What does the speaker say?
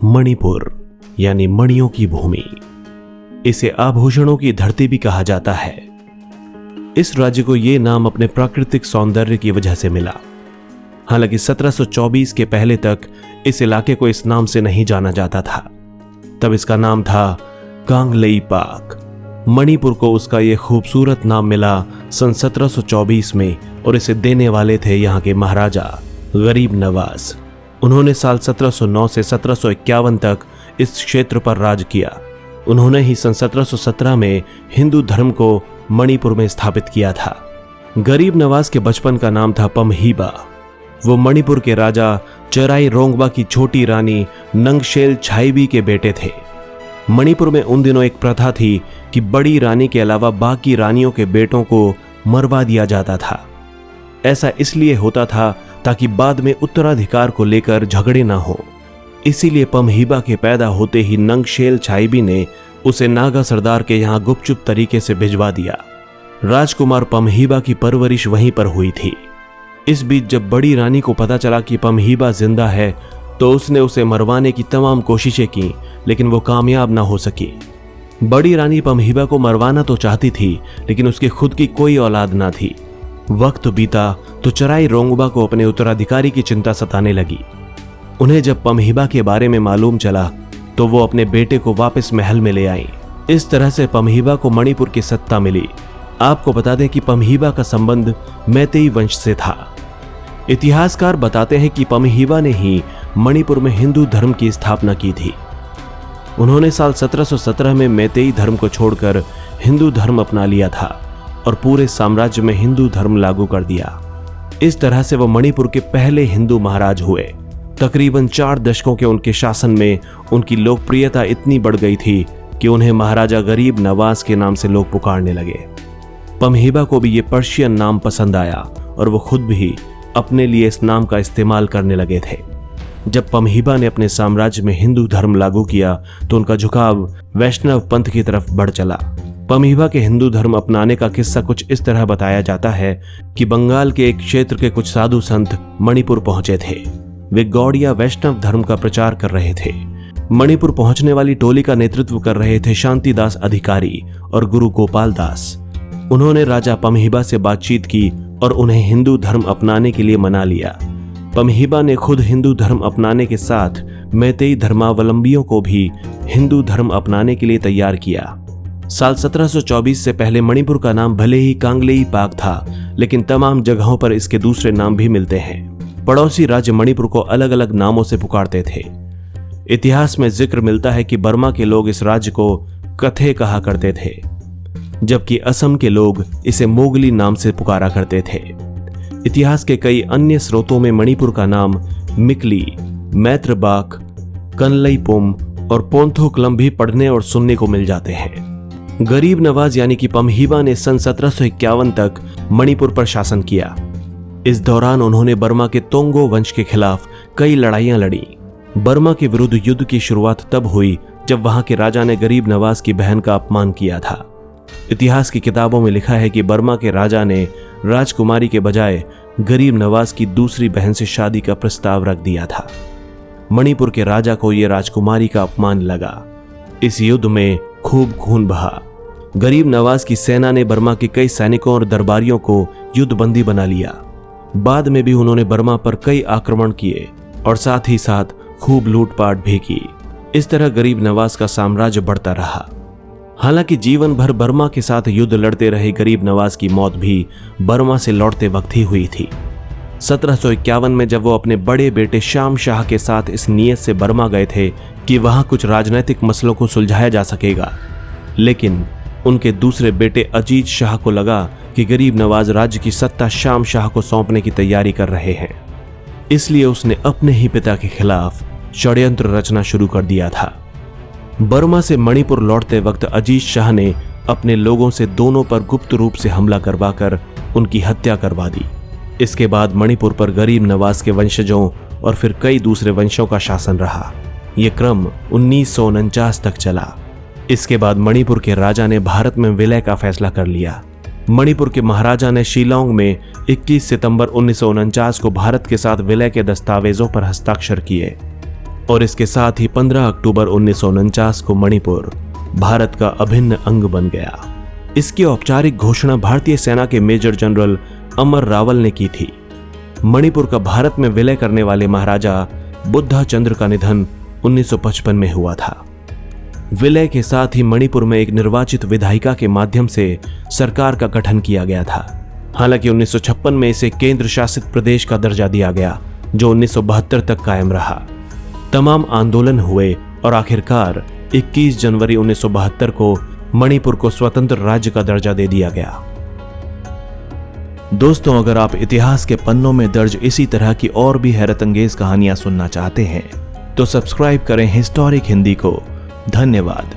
मणिपुर यानी मणियों की भूमि, इसे आभूषणों की धरती भी कहा जाता है। इस राज्य को यह नाम अपने प्राकृतिक सौंदर्य की वजह से मिला। हालांकि 1724 के पहले तक इस इलाके को इस नाम से नहीं जाना जाता था। तब इसका नाम था कांगलेइपाक। मणिपुर को उसका यह खूबसूरत नाम मिला सन 1724 में और इसे देने वाले थे यहाँ के महाराजा गरीब नवाज। उन्होंने साल 1709 से 1751 तक इस क्षेत्र पर राज किया। उन्होंने ही सन 1717 में हिंदू धर्म को मणिपुर में स्थापित किया था। गरीब नवाज के बचपन का नाम था पमहीबा। वो मणिपुर के राजा चराई रोंगबा की छोटी रानी नंगशेल छाइबी के बेटे थे। मणिपुर में उन दिनों एक प्रथा थी कि बड़ी रानी के अलावा बाकी रानियों के बेटों को मरवा दिया जाता था। ऐसा इसलिए होता था ताकि बाद में उत्तराधिकार को लेकर झगड़े ना हो। इसीलिए पमहीबा के पैदा होते ही नंगशेल छाइबी ने उसे नागा सरदार के यहाँ गुपचुप तरीके से भिजवा दिया। राजकुमार पमहीबा की परवरिश वहीं पर हुई थी। इस बीच जब बड़ी रानी को पता चला कि पमहीबा जिंदा है तो उसने उसे मरवाने की तमाम कोशिशें की, लेकिन वो कामयाब ना हो सकी। बड़ी रानी पमहीबा को मरवाना तो चाहती थी, लेकिन उसके खुद की कोई औलाद ना थी। वक्त बीता तो चराई रोंगबा को अपने उत्तराधिकारी की चिंता सताने लगी। उन्हें जब पमहीबा के बारे में मालूम चला तो वो अपने बेटे को वापस महल में ले आई। इस तरह से पमहीबा को मणिपुर की सत्ता मिली। आपको बता दें कि पमहीबा का संबंध मैतेई वंश से था। इतिहासकार बताते हैं कि पमहीबा ने ही मणिपुर में हिंदू धर्म की स्थापना की थी। उन्होंने साल 1717 में मैतेई धर्म को छोड़कर हिंदू धर्म अपना लिया था और पूरे साम्राज्य में हिंदू धर्म लागू कर दिया। इस तरह से वो मणिपुर के पहले हिंदू महाराज हुए। तकरीबन 4 दशकों के उनके शासन में उनकी लोकप्रियता इतनी बढ़ गई थी कि उन्हें महाराजा गरीब नवाज के नाम से लोग पुकारने लगे। पमहीबा को भी ये पर्शियन नाम पसंद आया और वो खुद भी अपने लिए इस नाम का इस्तेमाल करने लगे थे। जब पमहीबा ने अपने साम्राज्य में हिंदू धर्म लागू किया तो उनका झुकाव वैष्णव पंथ की तरफ बढ़ चला। पमहीबा के हिंदू धर्म अपनाने का किस्सा कुछ इस तरह बताया जाता है कि बंगाल के एक क्षेत्र के कुछ साधु संत मणिपुर पहुंचे थे। वे गौड़िया वैष्णव धर्म का प्रचार कर रहे थे। मणिपुर पहुंचने वाली टोली का नेतृत्व कर रहे थे शांतिदास अधिकारी और गुरु गोपाल दास। उन्होंने राजा पमहीबा से बातचीत की और उन्हें हिंदू धर्म अपनाने के लिए मना लिया। पमहीबा ने खुद हिंदू धर्म अपनाने के साथ मैतेई धर्मावलंबियों को भी हिंदू धर्म अपनाने के लिए तैयार किया। साल 1724 से पहले मणिपुर का नाम भले ही कांगलेइपाक था, लेकिन तमाम जगहों पर इसके दूसरे नाम भी मिलते हैं। पड़ोसी राज्य मणिपुर को अलग अलग नामों से पुकारते थे। इतिहास में जिक्र मिलता है कि बर्मा के लोग इस राज्य को कथे कहा करते थे, जबकि असम के लोग इसे मोगली नाम से पुकारा करते थे। इतिहास के कई अन्य स्रोतों में मणिपुर का नाम मिकली, मैत्रबाक, कनलईपुम और पोंथोक्लम भी पढ़ने और सुनने को मिल जाते हैं। गरीब नवाज यानी कि पमहीबा ने सन 1751 तक मणिपुर पर शासन किया। इस दौरान उन्होंने बर्मा के तोंगो वंश के खिलाफ कई लड़ाइयां लड़ी। बर्मा के विरुद्ध युद्ध की शुरुआत तब हुई जब वहां के राजा ने गरीब नवाज की बहन का अपमान किया था। इतिहास की किताबों में लिखा है कि बर्मा के राजा ने राजकुमारी के बजाय गरीब नवाज की दूसरी बहन से शादी का प्रस्ताव रख दिया था। मणिपुर के राजा को यह राजकुमारी का अपमान लगा। इस युद्ध में खूब खून बहा। गरीब नवाज की सेना ने बर्मा के कई सैनिकों और दरबारियों को युद्धबंदी बना लिया। बाद में भी उन्होंने बर्मा पर कई आक्रमण किए और साथ ही साथ खूब लूटपाट भी की। इस तरह गरीब नवाज का साम्राज्य बढ़ता रहा। हालांकि जीवन भर बर्मा के साथ युद्ध लड़ते रहे गरीब नवाज की मौत भी बर्मा से लौटते वक्त ही हुई थी। 1751 में जब वो अपने बड़े बेटे शाम शाह के साथ इस नीयत से बर्मा गए थे कि वहां कुछ राजनीतिक मसलों को सुलझाया जा सकेगा, लेकिन उनके दूसरे बेटे अजीज शाह को लगा कि गरीब नवाज राज्य की सत्ता शाम शाह को सौंपने की तैयारी कर रहे हैं। इसलिए उसने अपने ही पिता के खिलाफ षड्यंत्र रचना शुरू कर दिया था। बर्मा से मणिपुर लौटते वक्त अजीज शाह ने अपने लोगों से दोनों पर गुप्त रूप से हमला करवाकर उनकी हत्या करवा दी। इसके बाद मणिपुर पर गरीब नवाज के वंशजों और फिर कई दूसरे वंशों का शासन रहा। यह क्रम 1949 तक चला। इसके बाद मणिपुर के राजा ने भारत में विलय का फैसला कर लिया। मणिपुर के महाराजा ने शिलांग में 21 सितंबर 1949 को भारत के साथ विलय के दस्तावेजों पर हस्ताक्षर किए और इसके साथ ही 15 अक्टूबर 1949 को मणिपुर भारत का अभिन्न अंग बन गया। इसकी औपचारिक घोषणा भारतीय सेना के मेजर जनरल अमर रावल ने की थी। मणिपुर का भारत में विलय करने वाले महाराजा बुद्धा चंद्र का निधन 1955 में हुआ था। विलय के साथ ही मणिपुर में एक निर्वाचित विधायिका के माध्यम से सरकार का गठन किया गया था। हालांकि 1956 में इसे केंद्र शासित प्रदेश का दर्जा दिया गया, जो 1972 तक कायम रहा। तमाम आंदोलन हुए और आखिरकार 21 जनवरी 1972 को मणिपुर को स्वतंत्र राज्य का दर्जा दे दिया गया। दोस्तों, अगर आप इतिहास के पन्नों में दर्ज इसी तरह की और भी हैरतअंगेज कहानियां सुनना चाहते हैं तो सब्सक्राइब करें हिस्टोरिक हिंदी को। धन्यवाद।